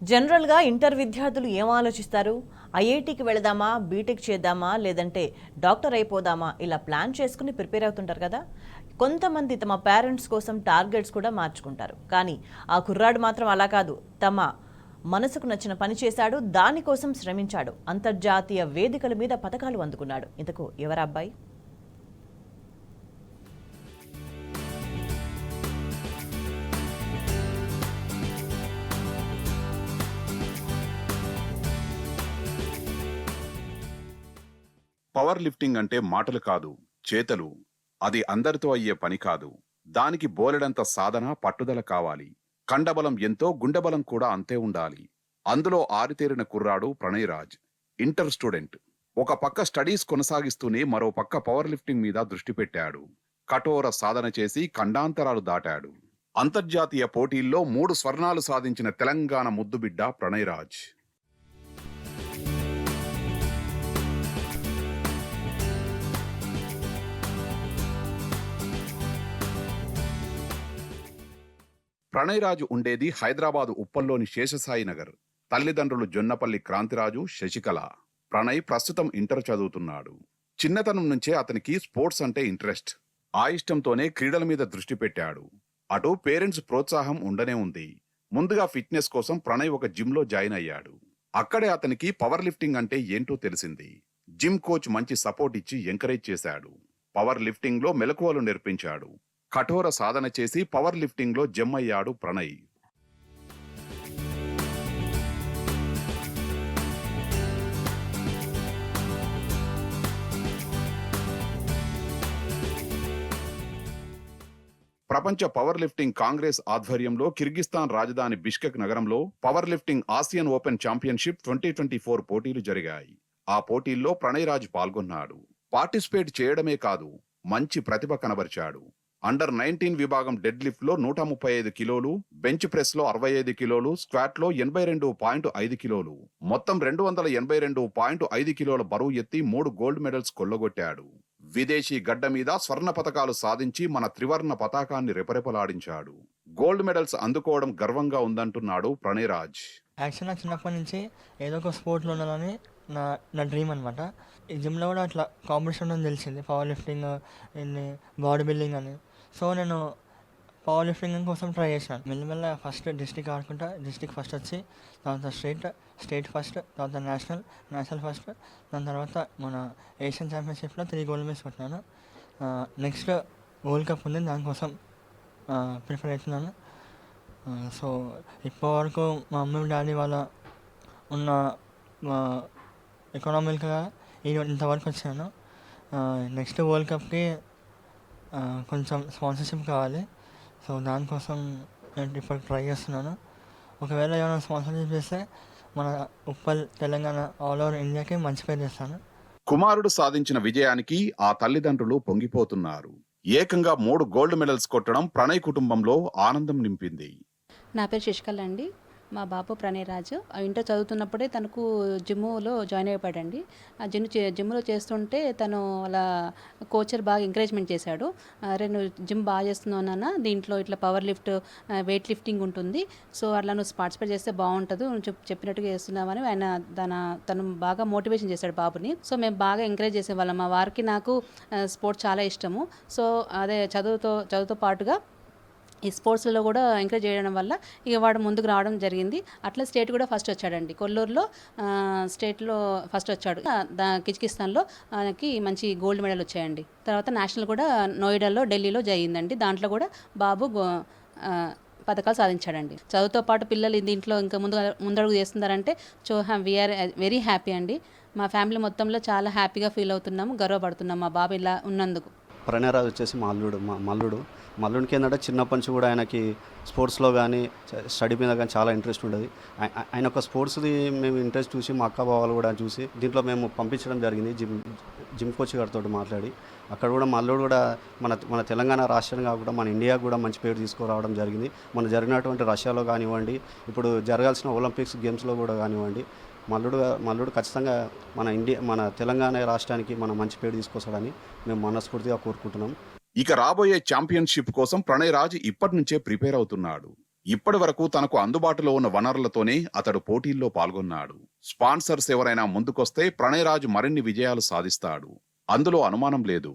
జనరల్‌గా ఇంటర్ విద్యార్థులు ఏం ఆలోచిస్తారు? ఐఐటీకి వెళదామా? బీటెక్ చేద్దామా? లేదంటే డాక్టర్ అయిపోదామా? ఇలా ప్లాన్ చేసుకుని ప్రిపేర్ అవుతుంటారు కదా! కొంతమంది తమ పేరెంట్స్ కోసం టార్గెట్స్ కూడా మార్చుకుంటారు. కానీ ఆ కుర్రాడు మాత్రం అలా కాదు. తమ మనసుకు నచ్చిన పని చేశాడు. దానికోసం శ్రమించాడు. అంతర్జాతీయ వేదికల మీద పతకాలు అందుకున్నాడు. ఇంతకు ఎవరా అబ్బాయి? పవర్ లిఫ్టింగ్ అంటే మాటలు కాదు, చేతలు. అది అందరితో అయ్యే పని కాదు. దానికి బోలెడంత సాధన, పట్టుదల కావాలి. కండబలం ఎంతో, గుండెబలం కూడా అంతే ఉండాలి. అందులో ఆరితేరిన కుర్రాడు ప్రణయ్ రాజ్. Inter student. ఒక పక్క స్టడీస్ కొనసాగిస్తూనే మరో పక్క పవర్ లిఫ్టింగ్ మీద దృష్టి పెట్టాడు. కఠోర సాధన చేసి ఖండాంతరాలు దాటాడు. అంతర్జాతీయ పోటీల్లో 3 స్వర్ణాలు సాధించిన తెలంగాణ ముద్దుబిడ్డ ప్రణయ్ రాజ్. ప్రణయ్ రాజు ఉండేది హైదరాబాదు ఉప్పల్లోని శేషసాయి నగర్. తల్లిదండ్రులు జొన్నపల్లి క్రాంతిరాజు, శశికళ. ప్రణయ్ ప్రస్తుతం ఇంటర్ చదువుతున్నాడు. చిన్నతనం నుంచే అతనికి స్పోర్ట్స్ అంటే ఇంట్రెస్ట్. ఆ ఇష్టంతోనే క్రీడల మీద దృష్టి పెట్టాడు. అటు పేరెంట్స్ ప్రోత్సాహం ఉండనే ఉంది. ముందుగా ఫిట్నెస్ కోసం ప్రణయ్ ఒక జిమ్లో జాయిన్ అయ్యాడు. అక్కడే అతనికి పవర్ లిఫ్టింగ్ అంటే ఏంటో తెలిసింది. జిమ్ కోచ్ మంచి సపోర్ట్ ఇచ్చి ఎంకరేజ్ చేశాడు. పవర్ లిఫ్టింగ్ లో మెలకువలు నేర్పించాడు. కఠోర సాధన చేసి పవర్ లిఫ్టింగ్ లో జమ్మయ్యాడు ప్రణయ్. ప్రపంచ పవర్ లిఫ్టింగ్ కాంగ్రెస్ ఆధ్వర్యంలో కిర్గిస్తాన్ రాజధాని బిష్కెక్ నగరంలో power lifting Asian open championship 2024 పోటీలు జరిగాయి. ఆ పోటీల్లో ప్రణయ్ రాజ్ పాల్గొన్నాడు. పార్టిసిపేట్ చేయడమే కాదు, మంచి ప్రతిభ కనబరిచాడు. అండర్ 19 విభాగం డెడ్ లిఫ్ట్ లో 135 కిలోలు, బెంచ్ ప్రెస్ లో 65 కిలోలు, స్క్వాట్ లో 82.5 కిలోలు, మొత్తం 282.5 కిలోల బరువు ఎత్తి 3 గోల్డ్ మెడల్స్ కొల్లగొట్టాడు. విదేశీ గడ్డ మీద స్వర్ణ పతకాలు సాధించి మన త్రివర్ణ పతాకాన్ని రెపరెపలాడించాడు. గోల్డ్ మెడల్స్ అందుకోవడం గర్వంగా ఉందంటున్నాడు ప్రణయ్ రాజ్. యాక్చువల్గా చిన్నప్పటి నుంచి ఏదో ఒక స్పోర్ట్లో ఉండాలని నా నా డ్రీమ్ అనమాట. ఈ జిమ్లో కూడా అట్లా కాంపిటీషన్ ఉందని తెలిసింది, పవర్ లిఫ్టింగ్, ఇన్ని బాడీ బిల్డింగ్ అని. సో నేను పవర్ లిఫ్టింగ్ కోసం ట్రై చేశాను. మెల్లమెల్ల ఫస్ట్ డిస్టిక్ ఆడుకుంటా, డిస్టిక్ ఫస్ట్ వచ్చి, తర్వాత స్టేట్ ఫస్ట్, తర్వాత నేషనల్ ఫస్ట్, దాని తర్వాత మన ఏషియన్ ఛాంపియన్షిప్లో 3 గోల్డ్ మెడల్స్ కొట్టినాను. నెక్స్ట్ వరల్డ్ కప్ ఉంది, దానికోసం ప్రిపేర్ అవుతున్నాను. సో ఇప్పటివరకు మా మమ్మీ డాడీ వాళ్ళ ఉన్న ఎకనామిక్గా ఇంతవరకు వచ్చాను. నెక్స్ట్ వరల్డ్ కప్కి కొంచెం స్పాన్సర్షిప్ కావాలి. సో దానికోసం నేను ఇప్పుడు ట్రై చేస్తున్నాను. ఒకవేళ ఏమైనా స్పాన్సర్షిప్ చేస్తే మన ఉప్పల్, తెలంగాణ, ఆల్ ఓవర్ ఇండియాకి మంచి పేరు చేస్తాను. కుమారుడు సాధించిన విజయానికి ఆ తల్లిదండ్రులు పొంగిపోతున్నారు. ఏకంగా 3 గోల్డ్ మెడల్స్ కొట్టడం ప్రణయ్ కుటుంబంలో ఆనందం నింపింది. నా పేరు శశికళ అండి. మా బాబు ప్రణయ్ రాజు ఇంటర్ చదువుతున్నప్పుడే తనకు జిమ్ములో జాయిన్ అయిపోయాడండి. ఆ జిమ్లో చేస్తుంటే తను వాళ్ళ కోచర్ బాగా ఎంకరేజ్మెంట్ చేశాడు. అరే నువ్వు జిమ్ బాగా చేస్తున్నావు నాన్న, దీంట్లో ఇట్లా పవర్ లిఫ్ట్, వెయిట్ లిఫ్టింగ్ ఉంటుంది, సో అట్లా నువ్వు పార్టిసిపేట్ చేస్తే బాగుంటుంది, నువ్వు చెప్పినట్టుగా చేస్తున్నావని తను బాగా మోటివేషన్ చేశాడు బాబుని. సో మేము బాగా ఎంకరేజ్ చేసేవాళ్ళం. మా వారికి నాకు స్పోర్ట్స్ చాలా ఇష్టము. సో అదే చదువుతో పాటుగా ఈ స్పోర్ట్స్లో కూడా ఎంకరేజ్ చేయడం వల్ల ఇక వాడు ముందుకు రావడం జరిగింది. అట్లా స్టేట్ కూడా ఫస్ట్ వచ్చాడండి. కొల్లూరులో స్టేట్లో ఫస్ట్ వచ్చాడు. కిర్గిస్తాన్లో ఆయనకి మంచి గోల్డ్ మెడల్ వచ్చాయండి. తర్వాత నేషనల్ కూడా నోయిడాలో, ఢిల్లీలో జరిగిందండి. దాంట్లో కూడా బాబు పథకాలు సాధించాడండి. చదువుతో పాటు పిల్లలు దీంట్లో ఇంకా ముందడుగు చేస్తున్నారంటే వీఆర్ వెరీ హ్యాపీ అండి. మా ఫ్యామిలీ మొత్తంలో చాలా హ్యాపీగా ఫీల్ అవుతున్నాము, గర్వపడుతున్నాము మా బాబు ఇలా ఉన్నందుకు. ప్రణయ్ రాజ్ వచ్చేసి మల్లుడికి ఏంటంటే చిన్నప్పటి నుంచి కూడా ఆయనకి స్పోర్ట్స్లో కానీ స్టడీ మీద కానీ చాలా ఇంట్రెస్ట్ ఉండేది. ఆయన ఒక స్పోర్ట్స్ది మేము ఇంట్రెస్ట్ చూసి మా అక్క బావాలు కూడా చూసి దీంట్లో మేము పంపించడం జరిగింది. జిమ్ కోచ్ గారితో మాట్లాడి అక్కడ కూడా మల్లుడు కూడా మన తెలంగాణ రాష్ట్రంగా కూడా మన ఇండియాకు కూడా మంచి పేరు తీసుకురావడం జరిగింది. మన జరిగినటువంటి రష్యాలో కానివ్వండి, ఇప్పుడు జరగాల్సిన ఒలింపిక్స్ గేమ్స్లో కూడా కానివ్వండి, మల్లుడు ఖచ్చితంగా మన తెలంగాణ రాష్ట్రానికి మన మంచి పేరు తీసుకొస్తాడని మేము మనస్ఫూర్తిగా కోరుకుంటున్నాం. ఇక రాబోయే ఛాంపియన్షిప్ కోసం ప్రణయ్ రాజ్ ఇప్పటి నుంచే ప్రిపేర్ అవుతున్నాడు. ఇప్పటి వరకు తనకు అందుబాటులో ఉన్న వనరులతోనే అతడు పోటీల్లో పాల్గొన్నాడు. స్పాన్సర్స్ ఎవరైనా ముందుకొస్తే ప్రణయ్ రాజ్ మరిన్ని విజయాలు సాధిస్తాడు. అందులో అనుమానం లేదు.